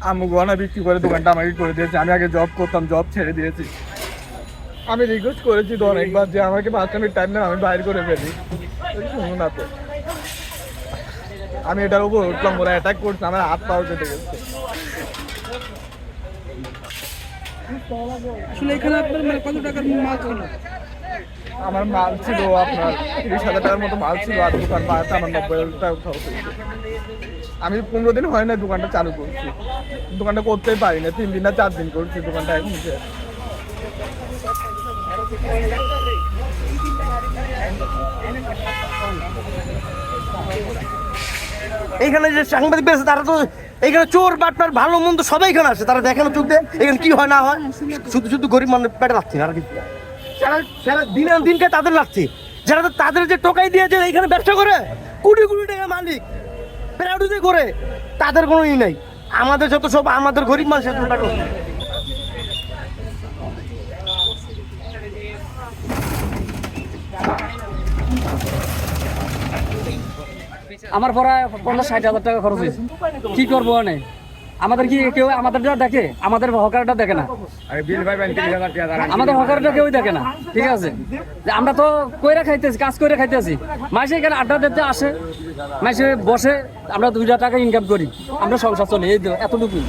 আম্মু গহনা বিক্রি করে দোকানটা আমাকে করে দিয়েছে। আমি আগে জব করতাম, জব ছেড়ে দিয়েছি। আমি রিকোয়েস্ট করেছি তো অনেকবার যে আমাকে 5 মিনিট টাইম নেই, আমি বাইর করে ফেলি, শুনুন না তো। আমি এটার উপর উঠলাম, ওরা অ্যাটাক করছে, আমার হাত পাও কেটে গেছে। আসলে এখানে আপনার মানে কত টাকার মাল ছিল? আমার মাল ছিল আপনার 30,000 টাকার মতো মাল ছিল, আর দোকান ভাড়াটা আমার 90,000 টাকা উঠাও হয়েছে। আমি 15 দিন হয় না দোকানটা চালু করছি, দোকানটা করতেই পারি না, 3 দিন না 4 দিন করছি দোকানটা এখন। এইখানে যে সাংবাদিক আছে তারা তো এইখানে চোর বাটপার ভালো মন্দ সবাই এখানে আসে, তারা দেখে না চোখ দিয়ে এখানে কি হয় না হয়, শুধু শুধু গরিব মানুষ পেটে লাগছে আর কিছু। যারা দিনের দিনকে তাদের লাগছে, যারা তো তাদের যে টোকাই দিয়েছে এইখানে ব্যবসা করে কোটি কোটি টাকা মালিক প্রাইভেটে করে, তাদের কোনো ই নাই। আমাদের যত সব আমাদের গরিব মানুষের টাকা। আমার পড়া 50-60 হাজার টাকা খরচ হয়েছে, কি করবো অনেক। আমাদের কি কেউ আমাদেরটা দেখে? আমাদের হকারটা দেখে না, আমাদের হকারটা কেউ দেখে না। ঠিক আছে, যে আমরা তো কইরা খাইতেছি, কাজ করে খাইতেছি, মাসে এখানে আড্ডা দিতে আসে, মাসে বসে আমরা 2 টাকা ইনকাম করি, আমরা সংসার চলে এই এতটুকু।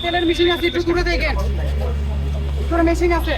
তেলের মেশিন আছে, একটু দূরে দেখেন, মেশিন আছে।